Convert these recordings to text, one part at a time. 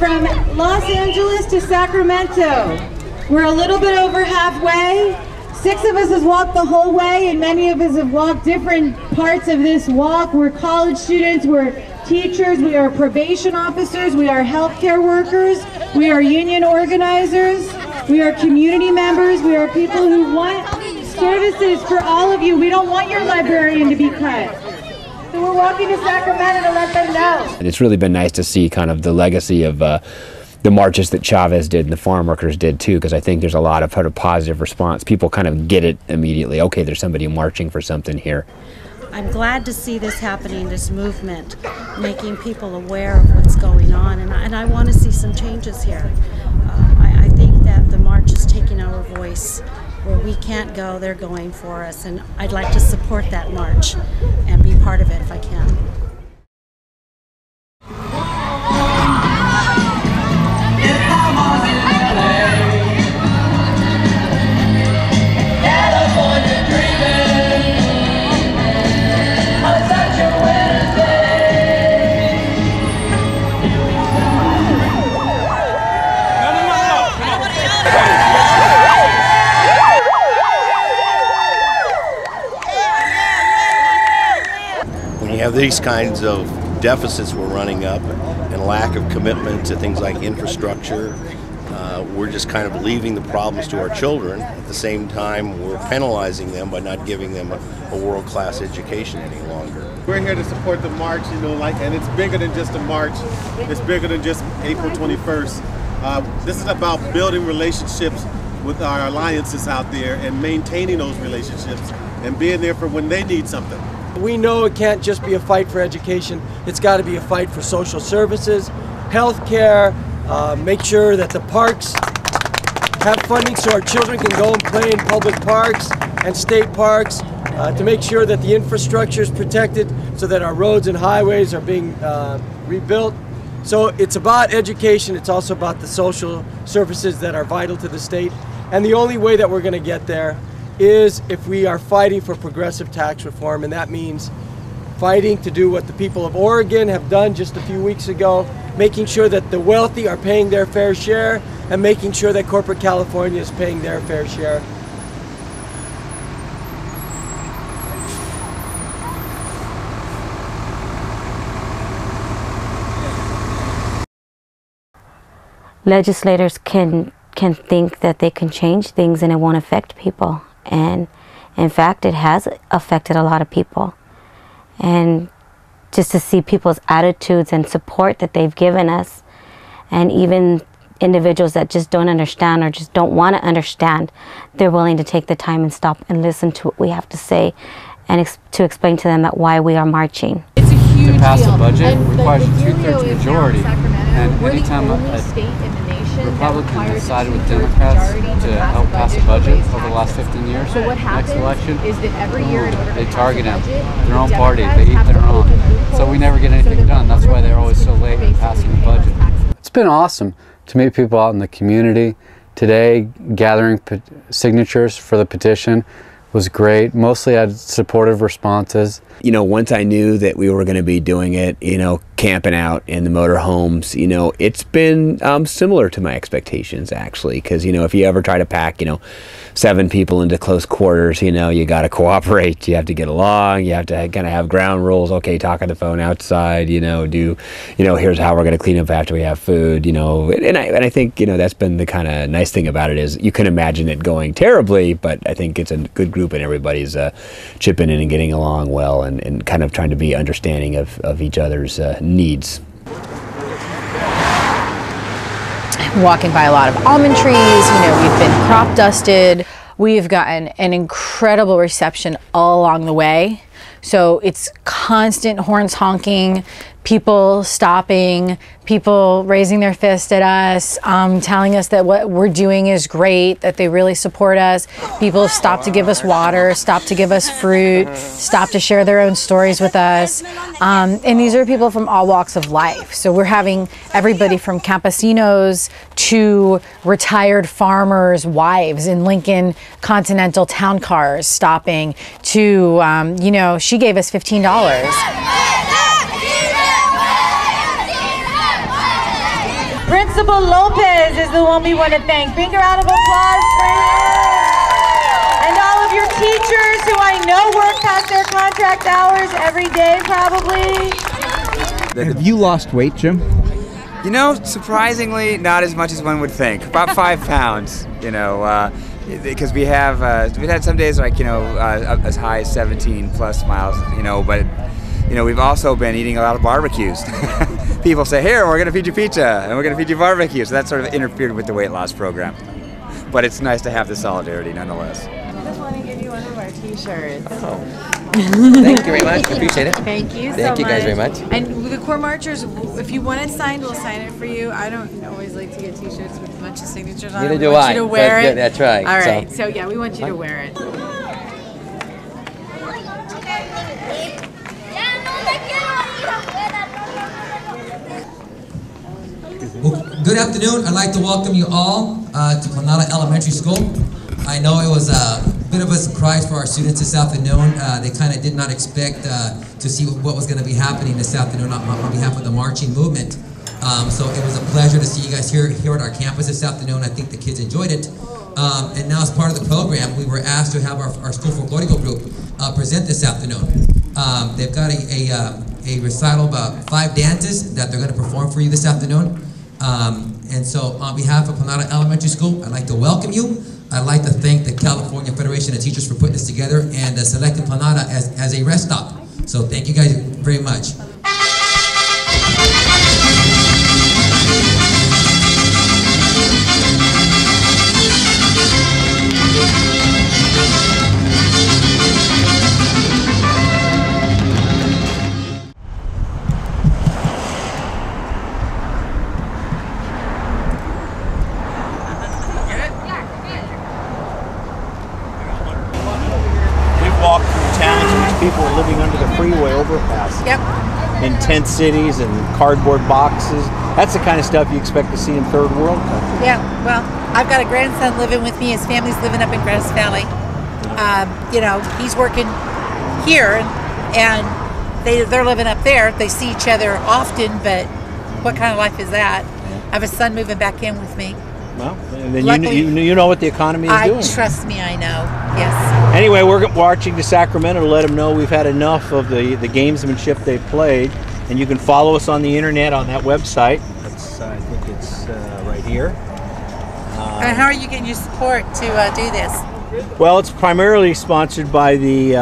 from Los Angeles to Sacramento. We're a little bit over halfway. 6 of us has walked the whole way, and many of us have walked different parts of this walk. We're college students, we're teachers, we are probation officers, we are healthcare workers, we are union organizers, we are community members, we are people who want services for all of you. We don't want your librarian to be cut. So we're walking to Sacramento to let them know. And it's really been nice to see kind of the legacy of the marches that Chavez did and the farm workers did too, because I think there's a lot of kind of positive response. People kind of get it immediately. Okay, there's somebody marching for something here. I'm glad to see this happening, this movement, making people aware of what's going on, and I want to see some changes here. I think that the march is taking our voice. Where we can't go, they're going for us, and I'd like to support that march and be part of it if I can. Have these kinds of deficits we're running up and lack of commitment to things like infrastructure. We're just kind of leaving the problems to our children. At the same time, we're penalizing them by not giving them a world-class education any longer. We're here to support the march, and it's bigger than just a march. It's bigger than just April 21st. This is about building relationships with our alliances out there and maintaining those relationships and being there for when they need something. We know it can't just be a fight for education. It's got to be a fight for social services, health care, make sure that the parks have funding so our children can go and play in public parks and state parks, to make sure that the infrastructure is protected so that our roads and highways are being rebuilt. So it's about education, it's also about the social services that are vital to the state. And the only way that we're going to get there is if we are fighting for progressive tax reform, and that means fighting to do what the people of Oregon have done just a few weeks ago, making sure that the wealthy are paying their fair share and making sure that corporate California is paying their fair share. Legislators can think that they can change things and it won't affect people. And in fact, it has affected a lot of people. And just to see people's attitudes and support that they've given us, and even individuals that just don't understand or just don't want to understand, they're willing to take the time and stop and listen to what we have to say and to explain to them that why we are marching. It's a huge deal. To pass a budget requires a 2/3 majority. And anytime Republicans decided with Democrats to help pass a budget over the last 15 years, so what happens next election, is that every year they target them, their own party, they eat their own. So we never get anything done. That's why they're always so late in passing the budget. It's been awesome to meet people out in the community. Today, gathering signatures for the petition was great. Mostly had supportive responses. You know, once I knew that we were going to be doing it, you know, camping out in the motorhomes, you know, it's been similar to my expectations, actually, because, you know, if you ever try to pack, you know, 7 people into close quarters, you know, you got to cooperate, you have to get along, you have to kind of have ground rules. Okay, talk on the phone outside, you know, here's how we're going to clean up after we have food, you know, and I think, you know, that's been the kind of nice thing about it is you can imagine it going terribly, but I think it's a good group and everybody's chipping in and getting along well and kind of trying to be understanding of each other's needs. Walking by a lot of almond trees, you know, we've been crop dusted. We've gotten an incredible reception all along the way. So it's constant horns honking, people stopping, people raising their fist at us, telling us that what we're doing is great, that they really support us. People stop to give us water, stop to give us fruit, stop to share their own stories with us. And these are people from all walks of life. So we're having everybody from campesinos to retired farmers' wives in Lincoln Continental town cars stopping to, you know, she gave us $15. We're Principal Lopez is the one we want to thank. Big round of applause for him. And all of your teachers who I know work past their contract hours every day probably. Have you lost weight, Jim? You know, surprisingly, not as much as one would think. About 5 pounds, you know, because we've had some days like, you know, as high as 17 plus miles, you know, but, you know, we've also been eating a lot of barbecues. People say, here, we're going to feed you pizza, and we're going to feed you barbecue. So that sort of interfered with the weight loss program. But it's nice to have the solidarity nonetheless. I just want to give you one of our t-shirts. Oh. Thank you very much. Appreciate it. Thank you so much. Thank you guys very much. And the Core Marchers, if you want it signed, we'll sign it for you. I don't always like to get t-shirts with a bunch of signatures on it. Neither do I. We want you to wear it. That's right. All right. So yeah, we want you to wear it. Well, good afternoon. I'd like to welcome you all to Planada Elementary School. I know it was a bit of a surprise for our students this afternoon. They kind of did not expect to see what was going to be happening this afternoon on behalf of the marching movement. So it was a pleasure to see you guys here at our campus this afternoon. I think the kids enjoyed it. And now as part of the program, we were asked to have our School Folklorico group present this afternoon. They've got a recital of 5 dances that they're going to perform for you this afternoon. And so on behalf of Planada Elementary School, I'd like to welcome you. I'd like to thank the California Federation of Teachers for putting this together and selecting Planada as a rest stop. So thank you guys very much. Walk through towns in which people are living under the freeway overpass. Yep. In tent cities and cardboard boxes. That's the kind of stuff you expect to see in third world countries. Yeah, well, I've got a grandson living with me. His family's living up in Grass Valley. You know, he's working here, and they're living up there. They see each other often, but what kind of life is that? I have a son moving back in with me. Well, and then luckily, you know what the economy is doing. Trust me, I know. Yes. Anyway, we're marching to Sacramento to let them know we've had enough of the gamesmanship they've played, and you can follow us on the internet on that website. I think it's right here. And how are you getting your support to do this? Well, it's primarily sponsored by the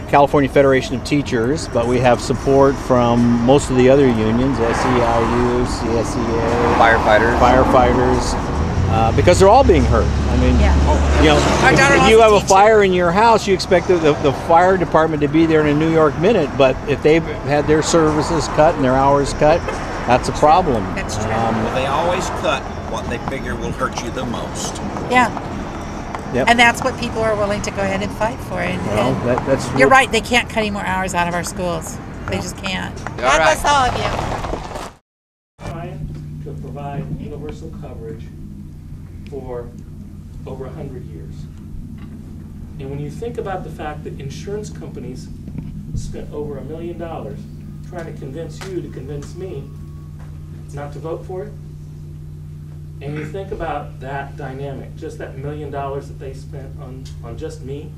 California Federation of Teachers, but we have support from most of the other unions, SEIU, CSEA, firefighters, because they're all being hurt. I mean, you know, if you have a fire in your house, you expect the fire department to be there in a New York minute, but if they've had their services cut and their hours cut, that's a problem. That's true. They always cut what they figure will hurt you the most. Yeah. Yep. And that's what people are willing to go ahead and fight for. And, that's you're right, they can't cut any more hours out of our schools. They just can't. God bless all of you. Trying to provide universal coverage for over 100 years. And when you think about the fact that insurance companies spent over $1 million trying to convince you to convince me not to vote for it, and you think about that dynamic, just that $1 million that they spent on just me,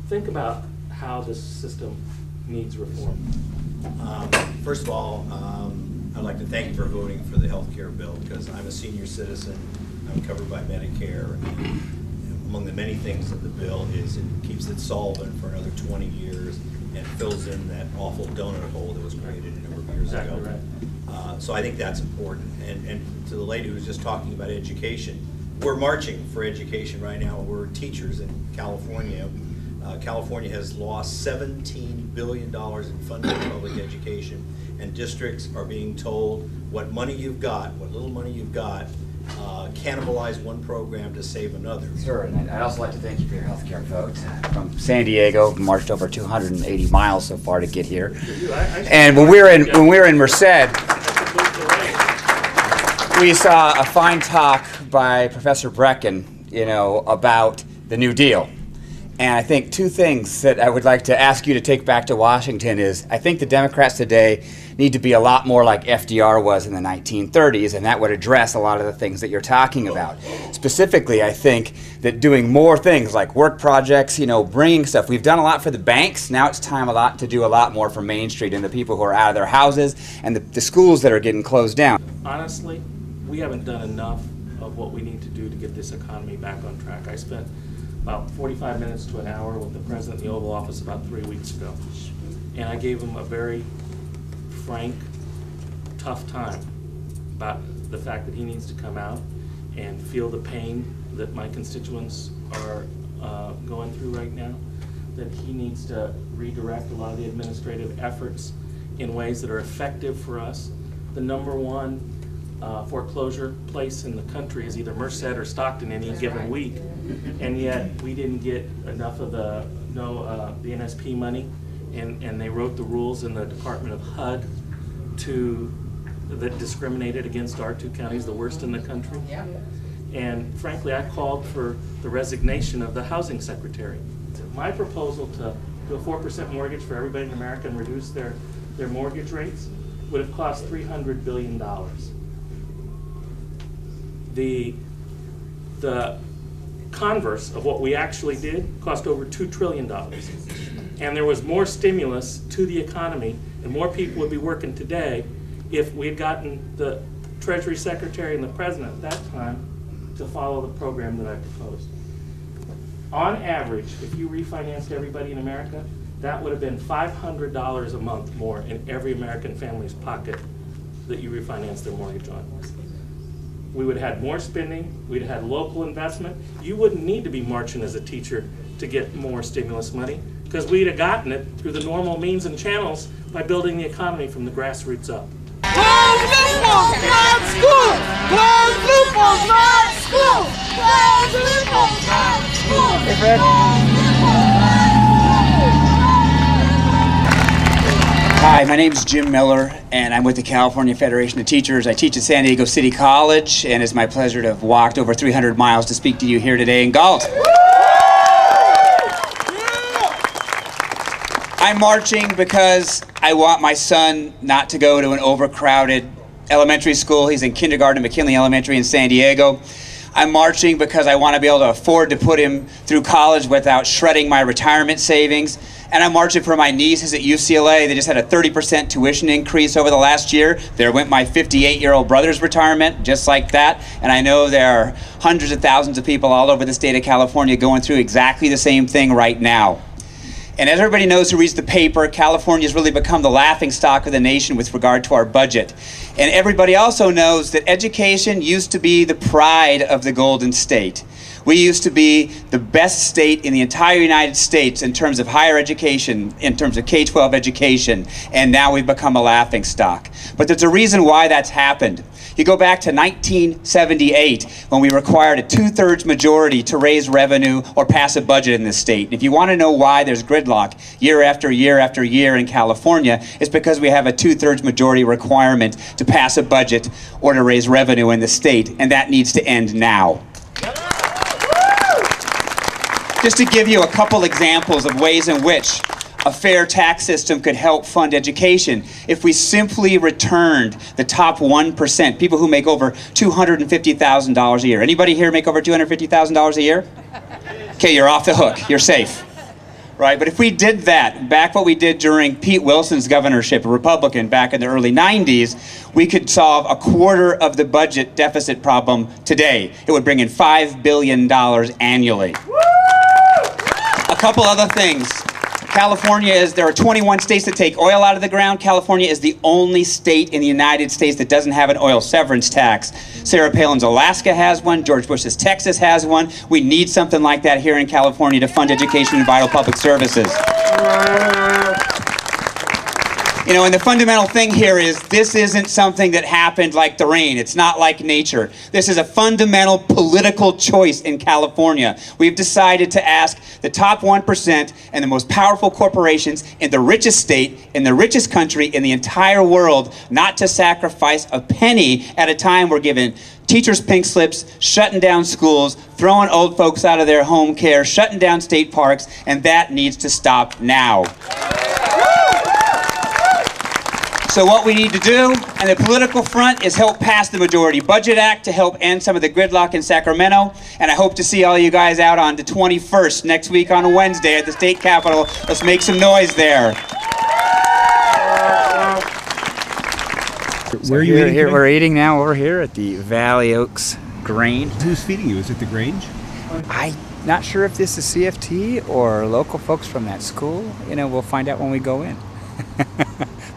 think about how this system needs reform. First of all, I'd like to thank you for voting for the health care bill, because I'm a senior citizen, I'm covered by Medicare, and among the many things of the bill is it keeps it solvent for another 20 years and fills in that awful donut hole that was created a number of years ago. Right. So I think that's important. And to the lady who was just talking about education, we're marching for education right now. We're teachers in California. California has lost $17 billion in funding for public education, and districts are being told what money you've got, what little money you've got, cannibalize one program to save another. Sure, and I'd also like to thank you for your health care vote. From San Diego, marched over 280 miles so far to get here. And when we were in Merced, we saw a fine talk by Professor Brecken, you know, about the New Deal. And I think two things that I would like to ask you to take back to Washington is, I think the Democrats today need to be a lot more like FDR was in the 1930s, and that would address a lot of the things that you're talking about. Specifically, I think that doing more things like work projects, you know, bringing stuff. We've done a lot for the banks. Now it's time to do a lot more for Main Street and the people who are out of their houses and the schools that are getting closed down. Honestly, we haven't done enough of what we need to do to get this economy back on track. I spent about 45 minutes to an hour with the president in the Oval Office about 3 weeks ago. And I gave him a very frank, tough time about the fact that he needs to come out and feel the pain that my constituents are going through right now, that he needs to redirect a lot of the administrative efforts in ways that are effective for us. The #1 foreclosure place in the country is either Merced or Stockton any given week, and yet we didn't get enough of the NSP money, and they wrote the rules in the Department of HUD that discriminated against our two counties, the worst in the country. And frankly, I called for the resignation of the housing secretary. My proposal to do a 4% mortgage for everybody in America and reduce their mortgage rates would have cost $300 billion. The converse of what we actually did cost over $2 trillion. And there was more stimulus to the economy, and more people would be working today if we had gotten the Treasury Secretary and the President at that time to follow the program that I proposed. On average, if you refinanced everybody in America, that would have been $500 a month more in every American family's pocket that you refinanced their mortgage on. We would have had more spending, we'd have had local investment. You wouldn't need to be marching as a teacher to get more stimulus money, because we'd have gotten it through the normal means and channels by building the economy from the grassroots up. Close loopholes, not school! Close loopholes, not school! Close loopholes, not school! Hey, Fred. Hi, my name is Jim Miller, and I'm with the California Federation of Teachers. I teach at San Diego City College, and it's my pleasure to have walked over 300 miles to speak to you here today in Galt. I'm marching because I want my son not to go to an overcrowded elementary school. He's in kindergarten at McKinley Elementary in San Diego. I'm marching because I want to be able to afford to put him through college without shredding my retirement savings. And I'm marching for my nieces at UCLA. They just had a 30% tuition increase over the last year. There went my 58-year-old brother's retirement, just like that. And I know there are hundreds of thousands of people all over the state of California going through exactly the same thing right now. And as everybody knows who reads the paper, California's really become the laughingstock of the nation with regard to our budget. And everybody also knows that education used to be the pride of the Golden State. We used to be the best state in the entire United States in terms of higher education, in terms of K-12 education, and now we've become a laughingstock. But there's a reason why that's happened. You go back to 1978 when we required a 2/3 majority to raise revenue or pass a budget in this state. If you want to know why there's gridlock year after year after year in California, it's because we have a 2/3 majority requirement to pass a budget or to raise revenue in the state, and that needs to end now. Just to give you a couple examples of ways in which a fair tax system could help fund education, if we simply returned the top 1%, people who make over $250,000 a year. Anybody here make over $250,000 a year? Okay, you're off the hook. You're safe. Right, but if we did that, back what we did during Pete Wilson's governorship, a Republican, back in the early 90s, we could solve a quarter of the budget deficit problem today. It would bring in $5 billion annually. A couple other things. There are 21 states that take oil out of the ground. California is the only state in the United States that doesn't have an oil severance tax. Sarah Palin's Alaska has one. George Bush's Texas has one. We need something like that here in California to fund education and vital public services. You know, and the fundamental thing here is this isn't something that happened like the rain. It's not like nature. This is a fundamental political choice in California. We've decided to ask the top 1% and the most powerful corporations in the richest state, in the richest country, in the entire world, not to sacrifice a penny at a time we're giving teachers' pink slips, shutting down schools, throwing old folks out of their home care, shutting down state parks, and that needs to stop now. So what we need to do on the political front is help pass the Majority Budget Act to help end some of the gridlock in Sacramento. And I hope to see all you guys out on the 21st, next week on Wednesday at the state capitol. Let's make some noise there. Where are you eating today? We're eating now over here at the Valley Oaks Grange. Who's feeding you? Is it the Grange? I'm not sure if this is CFT or local folks from that school. You know, we'll find out when we go in.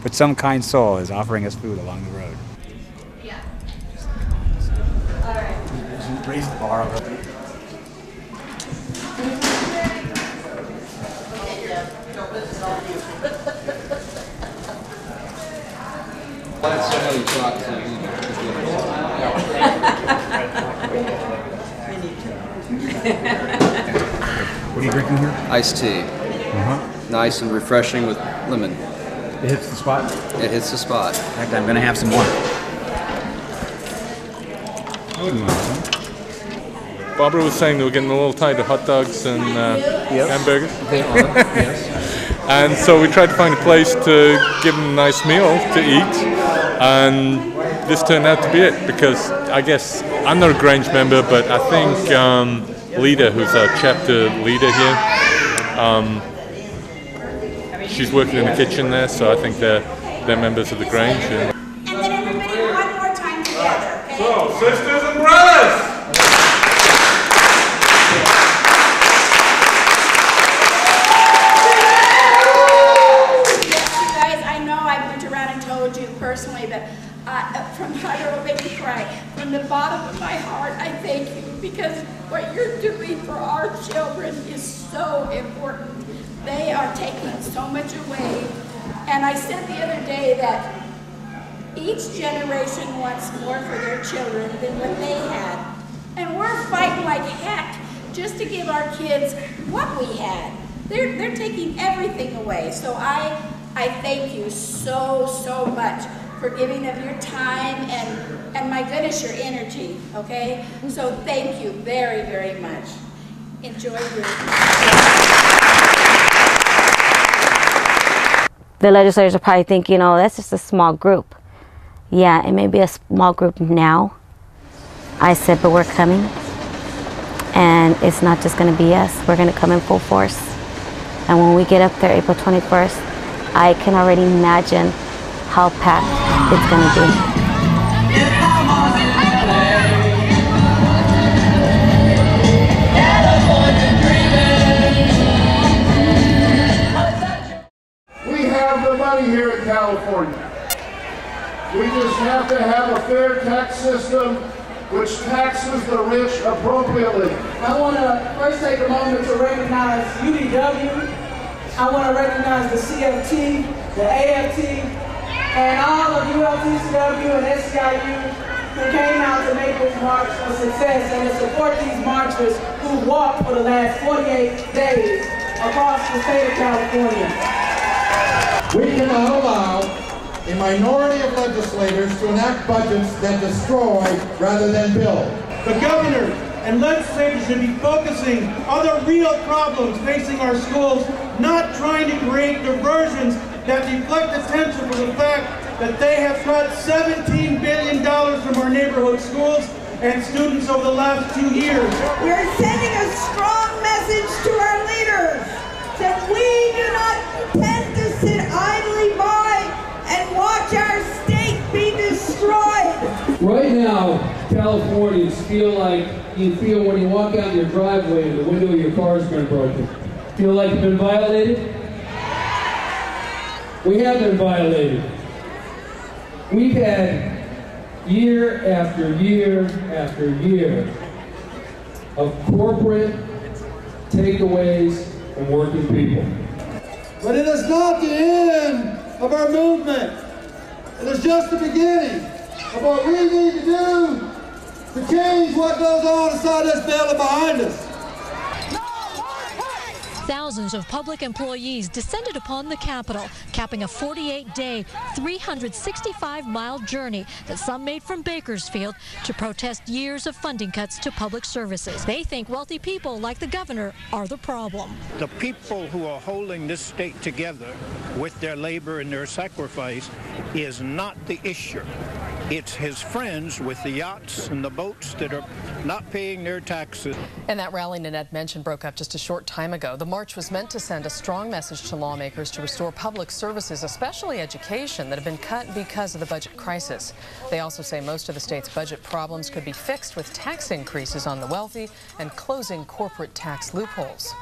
But some kind soul is offering us food along the road. Yeah. All right. Raise the bar a little bit. What are you drinking here? Iced tea. Nice and refreshing with lemon. It hits the spot? It hits the spot. In fact, I'm going to have some more. I wouldn't mind some. Barbara was saying they were getting a little tired of hot dogs and hamburgers. They are, yes. And so we tried to find a place to give them a nice meal to eat. And this turned out to be it, because I guess I'm not a Grange member, but I think Lita, who's our chapter leader here, she's working in the kitchen there, so I think they're members of the Grange. And then everybody one more time together, okay? So, sisters and brothers! You guys, I know I went around and told you personally, but from it'll make me cry. From the bottom of my heart, I thank you, because what you're doing for our children is so important. They are taking so much away. And I said the other day that each generation wants more for their children than what they had. And we're fighting like heck just to give our kids what we had. They're taking everything away. So I thank you so much for giving of your time and my goodness, your energy, okay? So thank you very, very much. Enjoy your The legislators are probably thinking, oh, that's just a small group. Yeah, it may be a small group now. I said, but we're coming. And it's not just going to be us. We're going to come in full force. And when we get up there April 21st, I can already imagine how packed it's going to be. Here in California. We just have to have a fair tax system which taxes the rich appropriately. I want to first take a moment to recognize UDW. I want to recognize the CFT, the AFT, and all of ULTCW and SCIU who came out to make this march a success and to support these marchers who walked for the last 48 days across the state of California. We cannot allow a minority of legislators to enact budgets that destroy rather than build. The governor and legislators should be focusing on the real problems facing our schools, not trying to create diversions that deflect attention from the fact that they have cut $17 billion from our neighborhood schools and students over the last 2 years. We are sending a strong message to our leaders that we do not intend to sit idly by and watch our state be destroyed. Right now, Californians feel like you feel when you walk out your driveway and the window of your car has been broken. Feel like you've been violated? We have been violated. We've had year after year after year of corporate takeaways from working people. But it is not the end of our movement. It is just the beginning of what we need to do to change what goes on inside this building behind us. Thousands of public employees descended upon the Capitol, capping a 48-day, 365-mile journey that some made from Bakersfield to protest years of funding cuts to public services. They think wealthy people like the governor are the problem. The people who are holding this state together with their labor and their sacrifice is not the issue. It's his friends with the yachts and the boats that are not paying their taxes. And that rally Nanette mentioned broke up just a short time ago. The march was meant to send a strong message to lawmakers to restore public services, especially education, that have been cut because of the budget crisis. They also say most of the state's budget problems could be fixed with tax increases on the wealthy and closing corporate tax loopholes.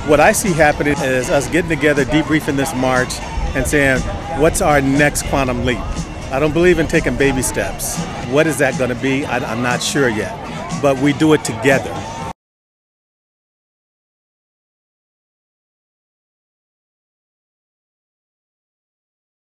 What I see happening is us getting together, debriefing this march, and saying, what's our next quantum leap? I don't believe in taking baby steps. What is that going to be? I'm not sure yet. But we do it together.